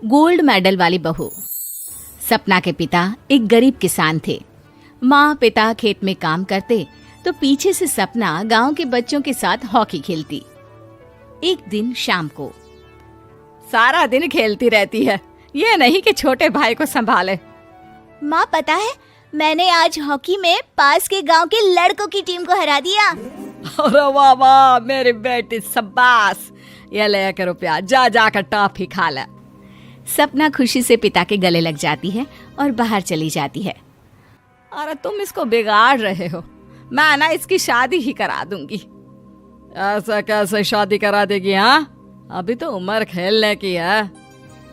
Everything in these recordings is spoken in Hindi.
गोल्ड मेडल वाली बहू। सपना के पिता एक गरीब किसान थे। माँ पिता खेत में काम करते तो पीछे से सपना गांव के बच्चों के साथ हॉकी खेलती। एक दिन शाम को, सारा दिन खेलती रहती है, ये नहीं कि छोटे भाई को संभाले। माँ पता है, मैंने आज हॉकी में पास के गांव के लड़कों की टीम को हरा दिया। अरे वाह वाह मेरी बेटी, शाबाश। ये ले कर रुपया, जा जाकर टॉफी खा ले। सपना खुशी से पिता के गले लग जाती है और बाहर चली जाती है। अरे तुम इसको बिगाड़ रहे हो, मैं ना इसकी शादी ही करा दूंगी। ऐसा कैसे शादी करा देगी? हाँ, अभी तो उम्र खेलने की है।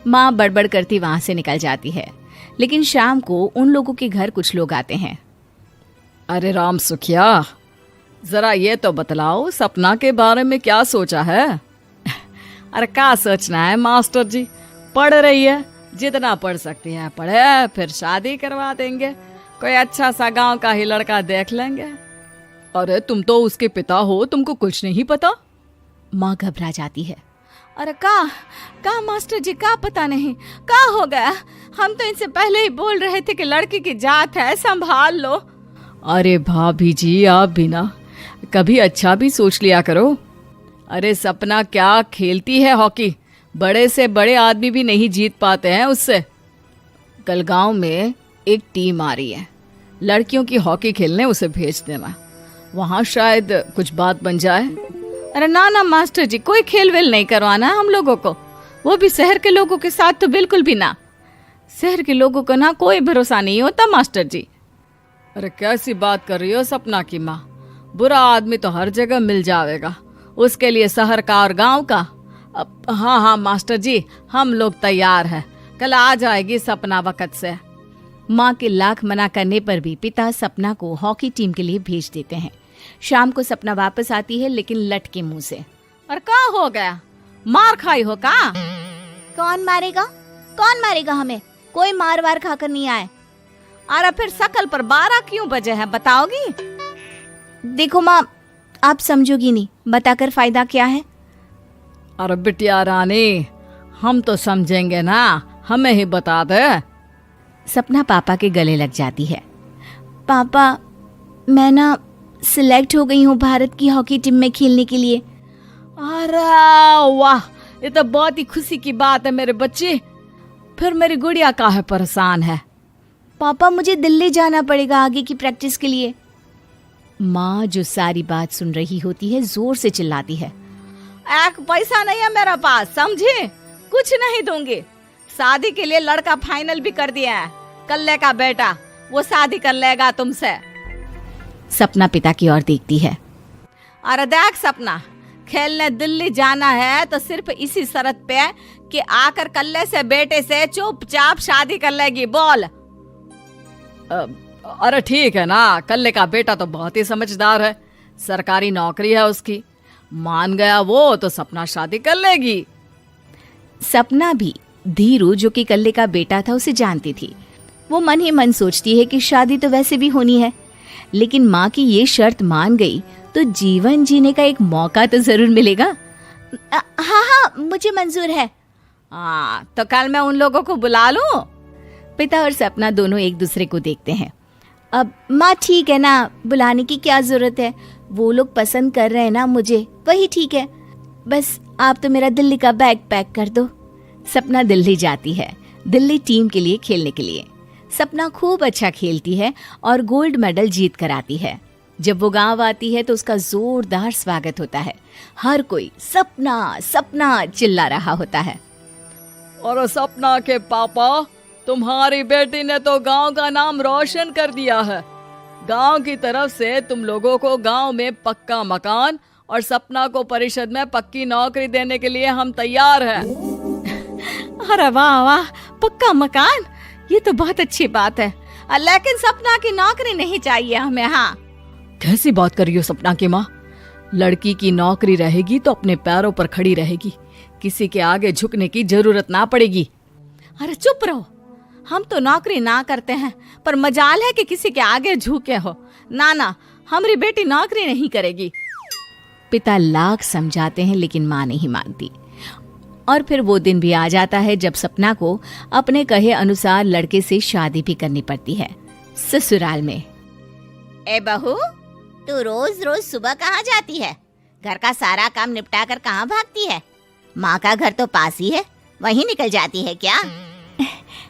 माँ बड़बड़ करती वहां से निकल जाती है। लेकिन शाम को उन लोगों के घर कुछ लोग आते हैं। अरे राम सुखिया, जरा ये तो बतलाओ, सपना के बारे में क्या सोचा है? अरे क्या सोचना है मास्टर जी, पढ़ रही है, जितना पढ़ सकती है पढ़े, फिर शादी करवा देंगे, कोई अच्छा सा गांव का ही लड़का देख लेंगे। अरे तुम तो उसके पिता हो, तुमको कुछ नहीं पता? माँ घबरा जाती है। अरे का मास्टर जी, का पता नहीं, का हो गया? हम तो इनसे पहले ही बोल रहे थे कि लड़की की जात है, संभाल लो। अरे भाभी जी, आप भी ना कभी अच्छा भी सोच लिया करो। अरे सपना क्या खेलती है हॉकी, बड़े से बड़े आदमी भी नहीं जीत पाते हैं उससे। कल गांव में एक टीम आ रही है, लड़कियों की हॉकी खेलने उसे भेज देना, वहां शायद कुछ बात बन जाए। अरे ना ना मास्टर जी, कोई खेल वेल नहीं करवाना हम लोगों को, वो भी शहर के लोगों के साथ तो बिल्कुल भी ना। शहर के लोगों को ना कोई भरोसा नहीं होता मास्टर जी। अरे कैसी बात कर रही हो सपना की माँ, बुरा आदमी तो हर जगह मिल जाएगा, उसके लिए शहर का और गांव का। हाँ हाँ मास्टर जी, हम लोग तैयार हैं, कल आ जाएगी सपना वक्त से। माँ के लाख मना करने पर भी पिता सपना को हॉकी टीम के लिए भेज देते हैं। शाम को सपना वापस आती है, लेकिन लट के मुंह से। और क्या हो गया, मार खाई हो का? कौन मारेगा हमें? कोई मार वार खाकर नहीं आए। अरे फिर शकल पर 12 क्यों बजे हैं, बताओगी? देखो माँ, आप समझोगी नहीं, बताकर फायदा क्या है? अरे बिटिया रानी, हम तो समझेंगे ना, हमें ही बता दे। सपना पापा के गले लग जाती है। पापा, मैं ना सिलेक्ट हो गई हूँ भारत की हॉकी टीम में खेलने के लिए। अरे वाह, ये तो बहुत ही खुशी की बात है मेरे बच्चे। फिर मेरी गुड़िया काहे परेशान है? पापा, मुझे दिल्ली जाना पड़ेगा आगे की प्रैक्टिस के लिए। माँ जो सारी बात सुन रही होती है, जोर से चिल्लाती है। एक पैसा नहीं है मेरे पास, समझे? कुछ नहीं दूंगी। शादी के लिए लड़का फाइनल भी कर दिया है, कल्ले का बेटा, वो शादी कर लेगा तुमसे। सपना पिता की ओर देखती है। अरे देख सपना, खेलने दिल्ली जाना है तो सिर्फ इसी शर्त पे कि आकर कल्ले से बेटे से चुपचाप शादी कर लेगी, बोल। अरे ठीक है ना, कल्ले का बेटा तो बहुत ही समझदार है, सरकारी नौकरी है उसकी, मान गया वो तो सपना शादी कर लेगी। सपना भी धीरू, जो कि कल्ले का बेटा था, उसे जानती थी। वो मन ही मन सोचती है कि शादी तो वैसे भी होनी है, लेकिन माँ की ये शर्त मान गई तो जीवन जीने का एक मौका तो जरूर मिलेगा। हाँ, मुझे मंजूर है। हाँ, तो कल मैं उन लोगों को बुला लूं? पिता और सपना दोनों एक दूसरे को देखते हैं। अब माँ ठीक है ना, बुलाने की क्या जरूरत है, वो लोग पसंद कर रहे हैं ना मुझे, वही ठीक है। बस आप तो मेरा दिल्ली का बैग पैक कर दो। सपना दिल्ली जाती है, दिल्ली टीम के लिए खेलने के लिए। सपना खूब अच्छा खेलती है और गोल्ड मेडल जीत कर आती है। जब वो गांव आती है तो उसका जोरदार स्वागत होता है। हर कोई सपना सपना चिल्ला रहा होता है। और सपना के पापा, तुम्हारी बेटी ने तो गांव का नाम रोशन कर दिया है। गांव की तरफ से तुम लोगों को गांव में पक्का मकान और सपना को परिषद में पक्की नौकरी देने के लिए हम तैयार हैं। अरे वाह वाह, पक्का मकान, ये तो बहुत अच्छी बात है, लेकिन सपना की नौकरी नहीं चाहिए हमें। हाँ, कैसी बात कर रही हो सपना की माँ? लड़की की नौकरी रहेगी तो अपने पैरों पर खड़ी रहेगी, किसी के आगे झुकने की जरूरत ना पड़ेगी। अरे चुप रहो, हम तो नौकरी ना करते हैं, पर मजाल है कि किसी के आगे झुके हो। ना ना, हमारी बेटी नौकरी नहीं करेगी। पिता लाख समझाते हैं लेकिन माँ नहीं मानती। और फिर वो दिन भी आ जाता है जब सपना को अपने कहे अनुसार लड़के से शादी भी करनी पड़ती है। ससुराल में। ए बहू, तू रोज रोज सुबह कहाँ जाती है? घर का सारा काम निपटा कर कहाँ भागती है? माँ का घर तो पास ही है, वहीं निकल जाती है क्या?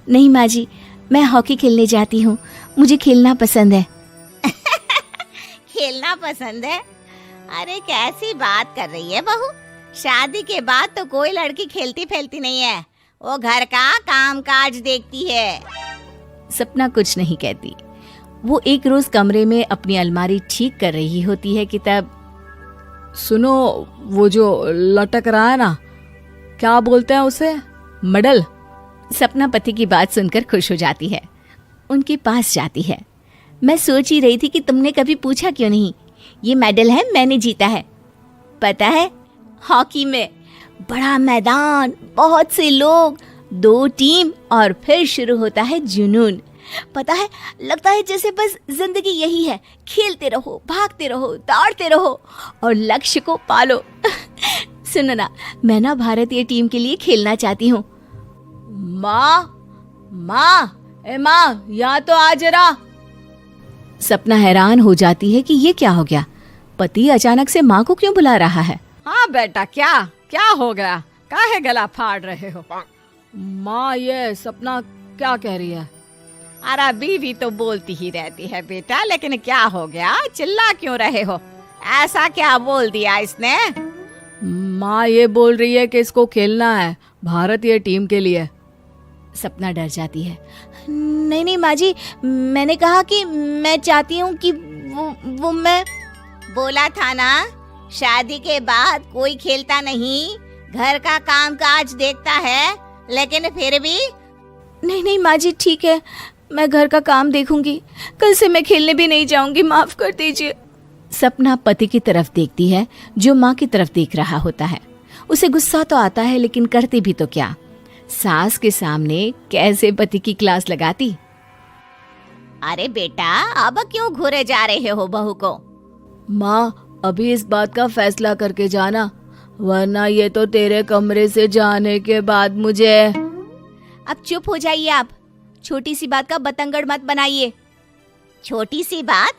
नहीं माँ जी, मैं हॉकी खेलने जाती हूँ, मुझे खेलना पसंद है। खेलना पसंद है? अरे कैसी बात कर रही है बहू, शादी के बाद तो कोई लड़की खेलती फैलती नहीं है, वो घर का काम काज देखती है। सपना कुछ नहीं कहती। वो एक रोज कमरे में अपनी अलमारी ठीक कर रही होती है कि तब सुनो, वो जो लटक रहा है ना, क्या बोलते हैं उसे? मेडल। सपना पति की बात सुनकर खुश हो जाती है, उनके पास जाती है। मैं सोच ही रही थी कि तुमने कभी पूछा क्यों नहीं। ये मेडल है, मैंने जीता है, पता है, हॉकी में। बड़ा मैदान, बहुत से लोग, 2 टीम और फिर शुरू होता है जुनून। पता है, लगता है जैसे बस जिंदगी यही है, खेलते रहो, भागते रहो, दौड़ते रहो और लक्ष्य को पालो। सुनो ना, मैं ना भारतीय टीम के लिए खेलना चाहती हूँ। माँ, यहाँ तो आ जरा। सपना हैरान हो जाती है कि ये क्या हो गया, पति अचानक से माँ को क्यों बुला रहा है। हाँ बेटा, क्या हो गया? काहे गला फाड़ रहे हो? माँ, ये सपना क्या कह रही है? अरे बीवी तो बोलती ही रहती है बेटा, लेकिन क्या हो गया, चिल्ला क्यों रहे हो? ऐसा क्या बोल दिया इसने? माँ ये बोल रही है कि इसको खेलना है भारतीय टीम के लिए। सपना डर जाती है। नहीं माँ जी, मैंने कहा कि मैं चाहती हूँ कि वो मैं बोला था ना, शादी के बाद कोई खेलता नहीं, घर का काम काज देखता है, लेकिन फिर भी। नहीं माँ जी, ठीक है, मैं घर का काम देखूंगी, कल से मैं खेलने भी नहीं जाऊंगी, माफ कर दीजिए। सपना पति की तरफ देखती है जो माँ की तरफ देख रहा होता है। उसे गुस्सा तो आता है, लेकिन करती भी तो क्या, सास के सामने कैसे पति की क्लास लगाती। अरे बेटा, अब क्यों घूरे जा रहे हो बहू को? माँ, अभी इस बात का फैसला करके जाना, वरना ये तो तेरे कमरे से जाने के बाद मुझे। अब चुप हो जाइए आप, छोटी सी बात का बतंगड़ मत बनाइए। छोटी सी बात?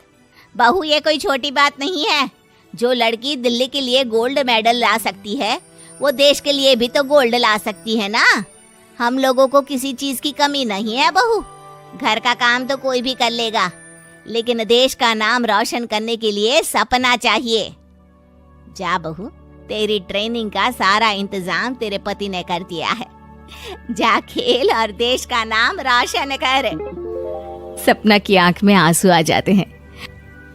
बहू, ये कोई छोटी बात नहीं है। जो लड़की दिल्ली के लिए गोल्ड मेडल ला सकती है, वो देश के लिए भी तो गोल्ड ला सकती है ना। हम लोगों को किसी चीज की कमी नहीं है बहू, घर का काम तो कोई भी कर लेगा, लेकिन देश का नाम रोशन करने के लिए सपना चाहिए। जा बहू, तेरी ट्रेनिंग का सारा इंतजाम तेरे पति ने कर दिया है, जा खेल और देश का नाम रोशन कर। सपना की आंख में आंसू आ जाते हैं।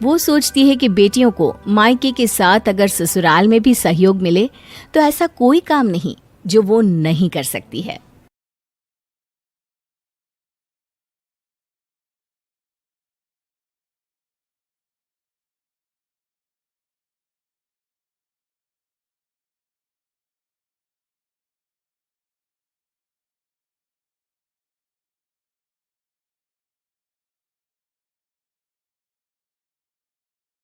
वो सोचती है कि बेटियों को मायके के साथ अगर ससुराल में भी सहयोग मिले तो ऐसा कोई काम नहीं जो वो नहीं कर सकती है।